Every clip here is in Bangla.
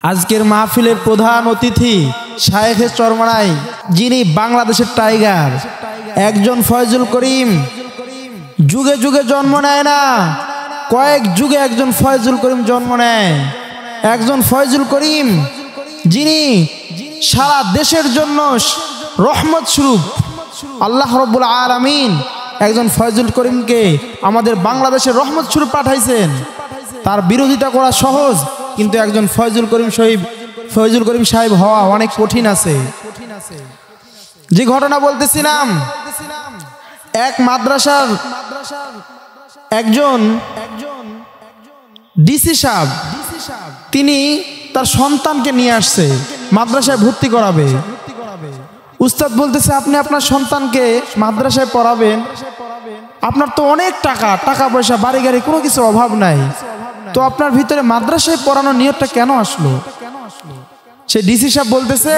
আজকের মাহফিলের প্রধান অতিথি শায়েখে চরমনাই, যিনি বাংলাদেশের টাইগার, একজন ফয়জুল করিম। যুগে যুগে জন্ম নেয় না, কয়েক যুগে একজন ফয়জুল করিম জন্ম নেয়। একজন ফয়জুল করিম যিনি সারা দেশের জন্য রহমত স্বরূপ। আল্লাহ রাব্বুল আলামিন একজন ফয়জুল করিমকে আমাদের বাংলাদেশের রহমত স্বরূপ পাঠাইছেন। তার বিরোধিতা করা সহজ, কিন্তু একজন ফয়জুল করিম সাহেব হওয়া অনেক কঠিন আছে। যে ঘটনা বলতেছিলাম, এক মাদ্রাসার একজন ডিসি সাহেব, তিনি তার সন্তানকে নিয়ে আসছে, মাদ্রাসায় ভর্তি করাবে। উস্তাদ বলতেছে, আপনি আপনার সন্তানকে মাদ্রাসায় পড়াবেন, আপনার তো অনেক টাকা পয়সা, বাড়ি গাড়ি, কোনো কিছু অভাব নাই, তো আপনার ভিতরে মাদ্রাসায় পড়ানোর নিয়তটা কেন আসলো? সে ডিসি সাহেব বলতেছে,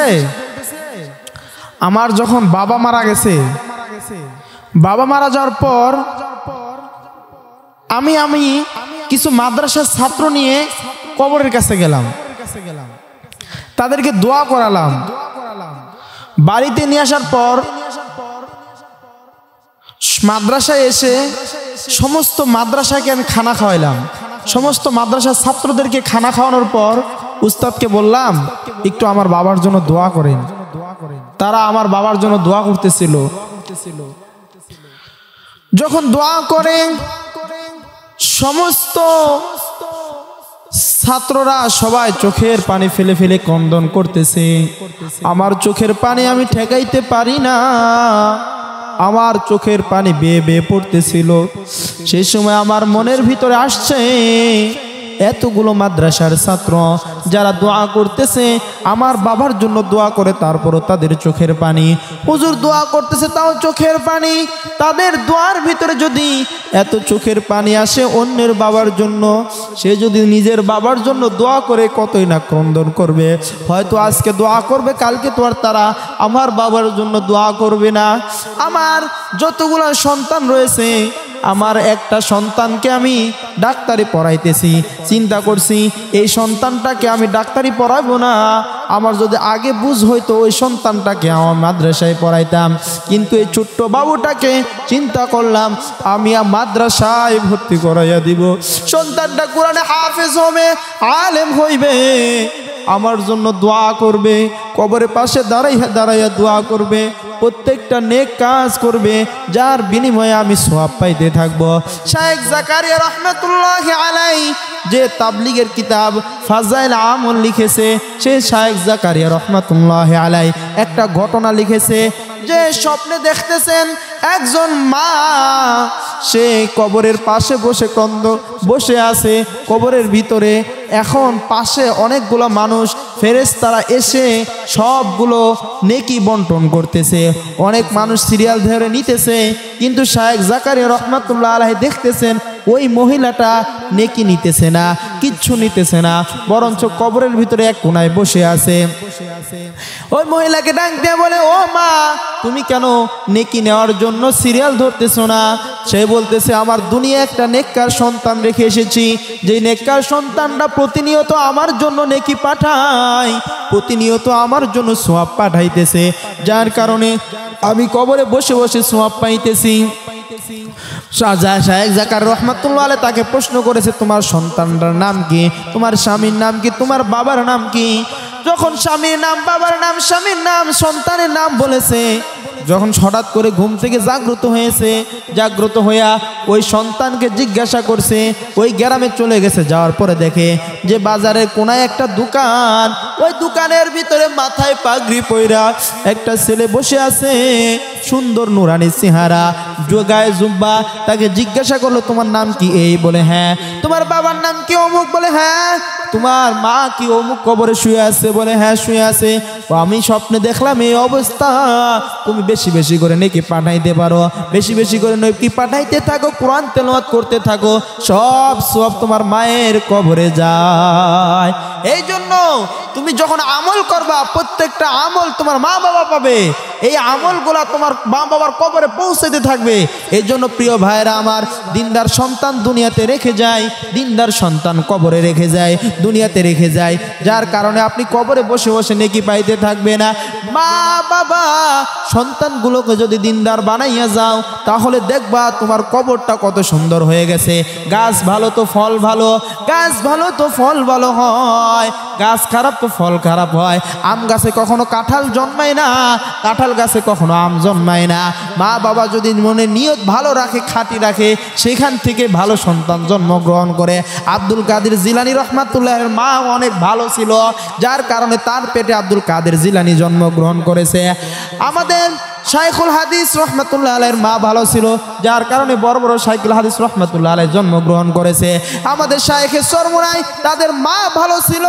আমার যখন বাবা মারা গেছে, বাবা মারা যাওয়ার পর আমি কিছু মাদ্রাসার ছাত্র নিয়ে কবরের কাছে গেলাম, তাদেরকে দোয়া করালাম। বাড়িতে নিয়ে আসার পর মাদ্রাসায় এসে সমস্ত মাদ্রাসাকে আমি খানা খাওয়াইলাম। সমস্ত মাদ্রাসার ছাত্রদেরকে খানা খাওয়ানোর পর উস্তাদকে বললাম, একটু আমার বাবার জন্য দোয়া করেন। তারা আমার বাবার জন্য দোয়া করতেছিল। যখন দোয়া করে সমস্ত ছাত্ররা সবাই চোখের পানি ফেলে ফেলে ক্রন্দন করতেছে। আমার চোখের পানি আমি ঠেকাইতে পারি না, আমার চোখের পানি বেয়ে বেয়ে পড়তেছিল। সেই সময় আমার মনের ভিতরে আসছে, এতগুলো মাদ্রাসার ছাত্র যারা দোয়া করতেছে, আমার বাবার জন্য দোয়া করে, তারপরও তাদের চোখের পানি, হুজুর দোয়া করতেছে তাও চোখের পানি। তাদের দোয়ার ভিতরে যদি এত চোখের পানি আসে অন্যের বাবার জন্য, সে যদি নিজের বাবার জন্য দোয়া করে কতই না ক্রন্দন করবে। হয়তো আজকে দোয়া করবে, কালকে তো আর তারা আমার বাবার জন্য দোয়া করবে না। আমার যতগুলো সন্তান রয়েছে, আমার একটা সন্তানকে আমি ডাক্তারি পড়াইতেছি, চিন্তা করছি এই সন্তানটাকে আমি ডাক্তারি পড়াবো না, আমার যদি আগে বুঝ হইতো ওই সন্তানটাকে আমার মাদ্রাসায় পড়াইতাম। কিন্তু এই ছোট্ট বাবুটাকে চিন্তা করলাম আমি মাদ্রাসায় ভর্তি করাইয়া দিব, সন্তানটা কোরআনে হাফেজ হবে, আলেম হইবে, আমার জন্য দোয়া করবে, কবরের পাশে দাঁড়াইয়া দোয়া করবে, প্রত্যেকটা নেক কাজ করবে, যার বিনিময়ে আমি সওয়াব পাইতে থাকবো। শায়েখ জাকারিয়া রহমাতুল্লাহি আলাইহি যে তাবলীগের কিতাব ফাজাইল আমল লিখেছে, সেই শায়েখ জাকারিয়া রহমাতুল্লাহি আলাইহি একটা ঘটনা লিখেছে যে স্বপ্নে দেখতেছেন একজন মা, সে কবরের পাশে বসে আছে কবরের ভিতরে। এখন পাশে অনেকগুলো মানুষ, ফেরেশতারা এসে সবগুলো নেকি বন্টন করতেছে, অনেক মানুষ সিরিয়াল ধরে নিতেছে। কিন্তু শায়েখ জাকারিয়া রহমাতুল্লাহ আলাইহি দেখতেছেন ওই মহিলাটা নেকি নিতেছে না, কিচ্ছু নিতেছে না, বরঞ্চ কবরের ভিতরে এক কোনায় বসে আছে। ওই মহিলাকে ডাক দিয়ে বলে, ও মা, তুমি কেন নেকি নেওয়ার জন্য সিরিয়াল ধরতেছো না? সে বলতেছে, আমার দুনিয়া একটা নেককার সন্তান রেখে এসেছি, যে নেককার সন্তানটা প্রতিনিয়ত আমার জন্য নেকি পাঠায়, প্রতিনিয়ত আমার জন্য সওয়াব পাঠাইতেছে, যার কারণে আমি কবরে বসে বসে সওয়াব পাইতেছি। শায়েখ জাকারিয়া রহমাতুল্লাহ আলাইহি তাকে প্রশ্ন করেছে, তোমার সন্তানটার নাম কি, তোমার স্বামীর নাম কি, তোমার বাবার নাম কি? যখন স্বামীর নাম, বাবার নাম, স্বামীর নাম, সন্তানের নাম বলেছে, যখন হঠাৎ করে ঘুম থেকে জাগ্রত হইয়া ওই সন্তানকে জিজ্ঞাসা করছে, ওই গ্রামে চলে গেছে। যাওয়ার পরে দেখে যে বাজারের কোনায় একটা দোকান, ওই দোকানের ভিতরে মাথায় পাগড়ি পইরা একটা ছেলে বসে আছে, সুন্দর নুরানি চেহারা, গায়ে জুব্বা। তাকে জিজ্ঞাসা করলো, তোমার নাম কি? এই বলে হ্যাঁ। তোমার বাবার নাম কি? অমুক। বলে হ্যাঁ। তোমার মা কি? অমুক কবরে শুয়ে আছে। বলে হ্যাঁ, শুয়ে আছে। আমি স্বপ্নে দেখলাম এই অবস্থা, তুমি বেশি বেশি করে নেকি পাঠাইতে পারো, বেশি বেশি করে নেকি পাঠাইতে থাকো, কোরআন তেলাওয়াত করতে থাকো, সব তোমার মায়ের কবরে যায়। এই জন্য তুমি যখন আমল করবা প্রত্যেকটা আমল তোমার মা বাবা পাবে, এই আমলগুলা তোমার মা বাবার কবরে পৌঁছাতে থাকবে। এই জন্য প্রিয় ভাইরা আমার, দিনদার সন্তান দুনিয়াতে রেখে যায়, দিনদার সন্তান কবরে রেখে যায়, দুনিয়াতে রেখে যায়, যার কারণে আপনি কবরে বসে বসে নেকি পাইতে থাকবে না। মা বাবা সন্তানগুলোকে যদি দিনদার বানাইয়া যাও তাহলে দেখবা তোমার কবরটা কত সুন্দর হয়ে গেছে। গাছ ভালো তো ফল ভালো, গাছ ভালো তো ফল ভালো হয়, গাছ খারাপ তো ফল খারাপ হয়। আম গাছে কখনো কাঁঠাল জন্মায় না, কাঁঠাল গাছে কখনো আম জন্মায় না। মা বাবা যদি মনে নিয়ত ভালো রাখে, খাঁটি রাখে, সেখান থেকে ভালো সন্তান জন্মগ্রহণ করে। আব্দুল কাদের জিলানী রহমাতুল্লাহের মা অনেক ভালো ছিল, যার কারণে তার পেটে আব্দুল কাদের জিলানী জন্মগ্রহণ করেছে। আমাদের শাইখুল হাদিস রহমাতুল্লাহ আলাইহির মা ভালো ছিল, যার কারণে বড় বড় শাইখুল হাদিস রহমাতুল্লাহ আলাইহি জন্মগ্রহণ করেছে। আমাদের শাইখে চরমনাই তাদের মা ভালো ছিল,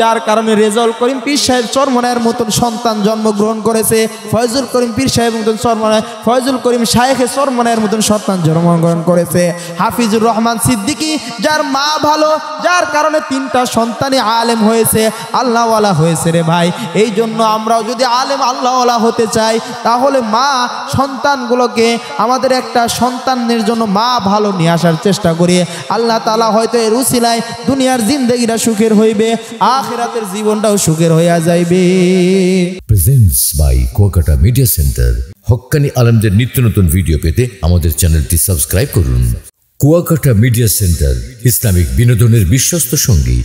যার কারণে রেজাউল করিম পীর সাহেব চরমনাইয়ের মতন সন্তান জন্মগ্রহণ করেছে। ফয়জুল করিম পীর সাহেব মতন চরমনাই, ফয়জুল করিম শাইখে চরমনাইয়ের মতন সন্তান জন্মগ্রহণ করেছে। হাফিজুর রহমান সিদ্দিকী যার মা ভালো, যার কারণে 3টা সন্তানই আলেম হয়েছে, আল্লাহওয়ালা হয়েছে রে ভাই। এই জন্য আমরাও যদি আলেম আল্লাহওয়ালা হতে চাই তাহলে মা সন্তানগুলোকে আমাদের একটা সন্তানের জন্য মা ভালো নিয়ে আসার চেষ্টা করি। আল্লাহ তাআলা হয়তো এর উসিলায় দুনিয়ার জিন্দেগিটা সুখের হইবে, আখিরাতের জীবনটাও সুখের হইয়া যাইবে। Presents by Kuakata media center. হক্কানি আলেমদের নিত্য নতুন ভিডিও পেতে আমাদের চ্যানেলটি সাবস্ক্রাইব করুন। কুয়াকাটা মিডিয়া সেন্টার, ইসলামিক বিনোদনের বিশ্বস্ত সঙ্গী।